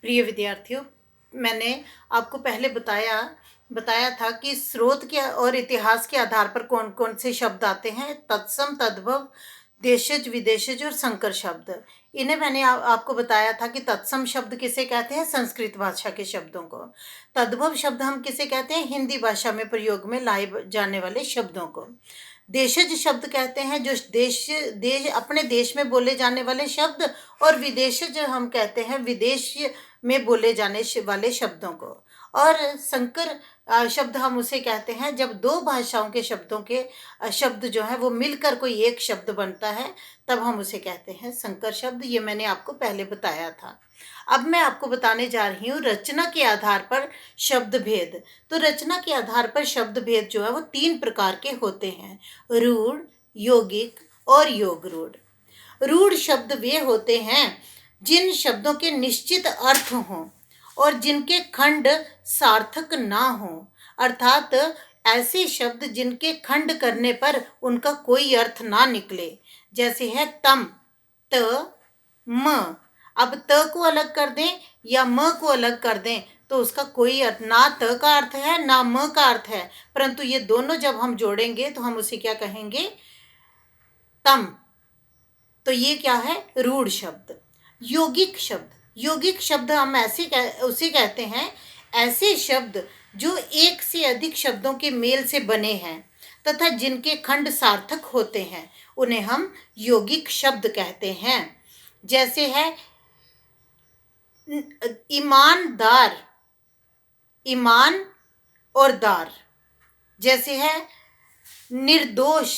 प्रिय विद्यार्थियों, मैंने आपको पहले बताया था कि स्रोत के और इतिहास के आधार पर कौन कौन से शब्द आते हैं। तत्सम, तद्भव, देशज, विदेशज और संकर शब्द। इन्हें मैंने आपको बताया था कि तत्सम शब्द किसे कहते हैं, संस्कृत भाषा के शब्दों को। तद्भव शब्द हम किसे कहते हैं, हिंदी भाषा में प्रयोग में लाए जाने वाले शब्दों को। देशज शब्द कहते हैं जो देश अपने देश में बोले जाने वाले शब्द, और विदेशज हम कहते हैं विदेश में बोले जाने वाले शब्दों को। और संकर शब्द हम उसे कहते हैं जब दो भाषाओं के शब्दों के शब्द जो है वो मिलकर कोई एक शब्द बनता है, तब हम उसे कहते हैं संकर शब्द। ये मैंने आपको पहले बताया था। अब मैं आपको बताने जा रही हूँ रचना के आधार पर शब्द भेद। तो रचना के आधार पर शब्द भेद जो है वो 3 प्रकार के होते हैं, रूढ़, यौगिक और योग रूढ़। रूढ़ शब्द वे होते हैं जिन शब्दों के निश्चित अर्थ हों और जिनके खंड सार्थक ना हों, अर्थात ऐसे शब्द जिनके खंड करने पर उनका कोई अर्थ ना निकले। जैसे है तम, त, म। अब त को अलग कर दें या म को अलग कर दें तो उसका कोई अर्थ, ना त का अर्थ है ना म का अर्थ है, परंतु ये दोनों जब हम जोड़ेंगे तो हम उसे क्या कहेंगे, तम। तो ये क्या है, रूढ़ शब्द। यौगिक शब्द, यौगिक शब्द हम उसे कहते हैं ऐसे शब्द जो एक से अधिक शब्दों के मेल से बने हैं तथा जिनके खंड सार्थक होते हैं, उन्हें हम यौगिक शब्द कहते हैं। जैसे है ईमानदार, ईमान और दार। जैसे है निर्दोष,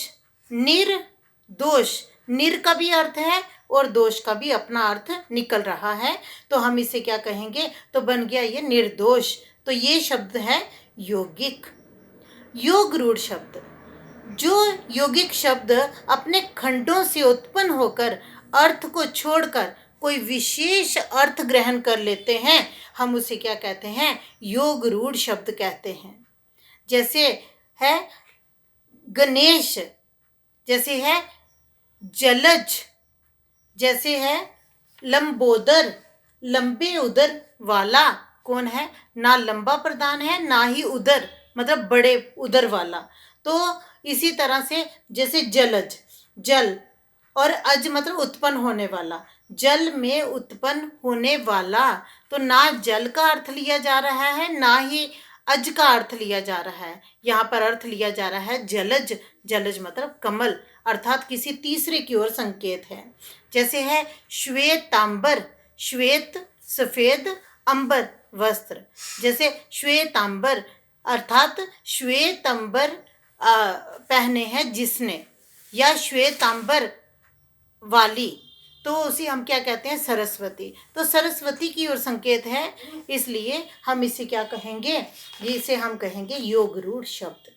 निर्दोष, निर का भी अर्थ है और दोष का भी अपना अर्थ निकल रहा है, तो हम इसे क्या कहेंगे, तो बन गया ये निर्दोष। तो ये शब्द है यौगिक। योग रूढ़ शब्द, जो यौगिक शब्द अपने खंडों से उत्पन्न होकर अर्थ को छोड़कर कोई विशेष अर्थ ग्रहण कर लेते हैं, हम उसे क्या कहते हैं, योग रूढ़ शब्द कहते हैं। जैसे है गणेश, जैसे है जलज, जैसे है लंबोदर, लंबे उदर वाला। कौन है, ना लंबा प्रधान है ना ही उदर मतलब बड़े उदर वाला। तो इसी तरह से जैसे जलज, जल, और अज मतलब उत्पन्न होने वाला, जल में उत्पन्न होने वाला। तो ना जल का अर्थ लिया जा रहा है ना ही अज का अर्थ लिया जा रहा है, यहाँ पर अर्थ लिया जा रहा है जलज। जलज मतलब कमल, अर्थात किसी तीसरे की ओर संकेत है। जैसे है श्वेतांबर, श्वेत सफेद, अंबर वस्त्र। जैसे श्वेतांबर अर्थात श्वेतांबर पहने हैं जिसने, या श्वेतांबर वाली, तो उसे हम क्या कहते हैं, सरस्वती। तो सरस्वती की ओर संकेत है, इसलिए हम इसे क्या कहेंगे, इसे हम कहेंगे योग रूढ़ शब्द।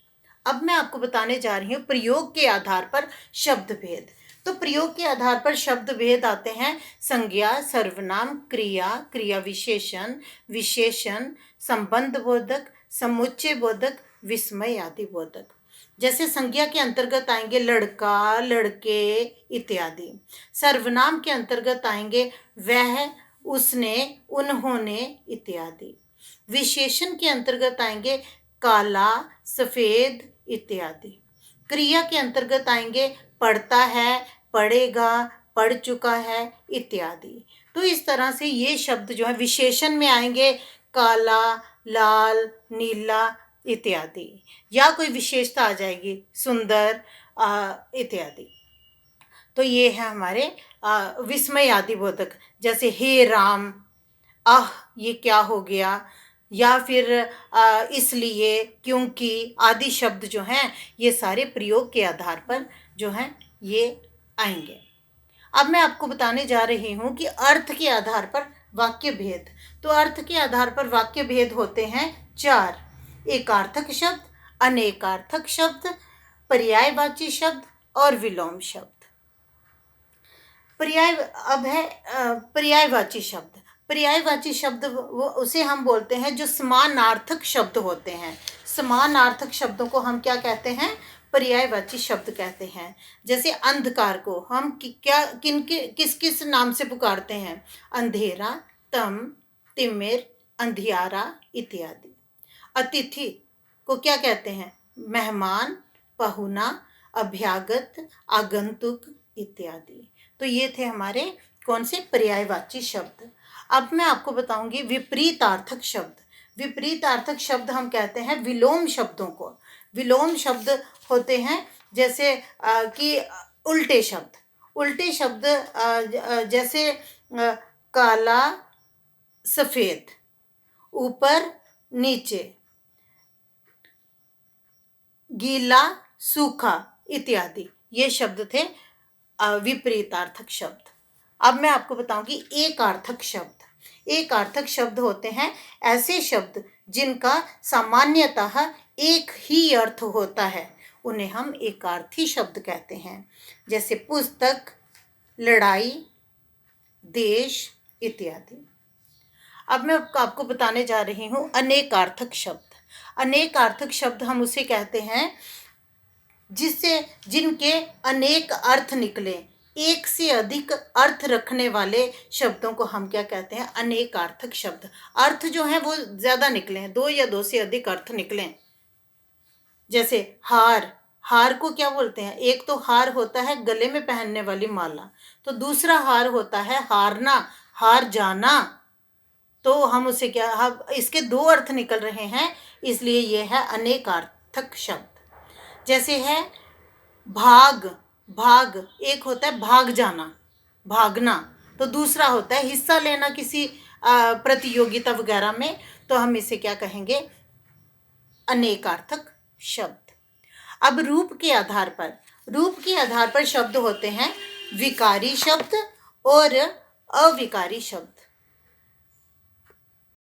अब मैं आपको बताने जा रही हूँ प्रयोग के आधार पर शब्द भेद। तो प्रयोग के आधार पर शब्द भेद आते हैं संज्ञा, सर्वनाम, क्रिया, क्रिया विशेषण, विशेषण, संबंध बोधक, समुच्चय बोधक, विस्मय आदि बोधक। जैसे संज्ञा के अंतर्गत आएंगे लड़का, लड़के इत्यादि। सर्वनाम के अंतर्गत आएंगे वह, उसने, उन्होंने इत्यादि। विशेषण के अंतर्गत आएंगे काला, सफेद इत्यादि। क्रिया के अंतर्गत आएंगे पढ़ता है, पढ़ेगा, पढ़ चुका है इत्यादि। तो इस तरह से ये शब्द जो है विशेषण में आएंगे काला, लाल, नीला इत्यादि, या कोई विशेषता आ जाएगी सुंदर इत्यादि। तो ये है हमारे विस्मय आदि बोधक। जैसे हे राम, आह ये क्या हो गया, या फिर इसलिए, क्योंकि आदि शब्द जो हैं ये सारे प्रयोग के आधार पर जो हैं ये आएंगे। अब मैं आपको बताने जा रही हूँ कि अर्थ के आधार पर वाक्य भेद। तो अर्थ के आधार पर वाक्य भेद होते हैं 4, एकार्थक शब्द, अनेकार्थक शब्द, पर्यायवाची शब्द और विलोम शब्द। अब है पर्यायवाची शब्द। पर्यायवाची शब्द वो उसे हम बोलते हैं जो समानार्थक शब्द होते हैं। समानार्थक शब्दों को हम क्या कहते हैं, पर्यायवाची शब्द कहते हैं। जैसे अंधकार को हम किस किस नाम से पुकारते हैं, अंधेरा, तम, तिमिर, अंधियारा इत्यादि। अतिथि को क्या कहते हैं? मेहमान, पहुना, अभ्यागत, आगंतुक इत्यादि। तो ये थे हमारे कौन से? पर्यायवाची शब्द। अब मैं आपको बताऊंगी विपरीतार्थक शब्द। विपरीतार्थक शब्द हम कहते हैं विलोम शब्दों को। विलोम शब्द होते हैं जैसे कि उल्टे शब्द। उल्टे शब्द जैसे काला सफेद, ऊपर नीचे, गीला सूखा इत्यादि। ये शब्द थे विपरीतार्थक शब्द। अब मैं आपको बताऊंगी एकार्थक शब्द। एकार्थक शब्द होते हैं ऐसे शब्द जिनका सामान्यतः एक ही अर्थ होता है, उन्हें हम एकार्थी शब्द कहते हैं। जैसे पुस्तक, लड़ाई, देश इत्यादि। अब मैं आपको बताने जा रही हूँ अनेकार्थक शब्द। अनेकार्थक शब्द हम उसे कहते हैं जिनके अनेक अर्थ निकले। एक से अधिक अर्थ रखने वाले शब्दों को हम क्या कहते हैं? अनेकार्थक शब्द। अर्थ जो है वो ज्यादा निकले, दो या दो से अधिक अर्थ निकले। जैसे हार। हार को क्या बोलते हैं? एक तो हार होता है गले में पहनने वाली माला, तो दूसरा हार होता है हारना, हार जाना। तो हम उसे क्या, हम इसके दो अर्थ निकल रहे हैं, इसलिए यह है अनेकार्थक शब्द। जैसे है भाग। भाग एक होता है भाग जाना, भागना, तो दूसरा होता है हिस्सा लेना किसी प्रतियोगिता वगैरह में, तो हम इसे क्या कहेंगे? अनेकार्थक शब्द। अब रूप के आधार पर शब्द होते हैं विकारी शब्द और अविकारी शब्द।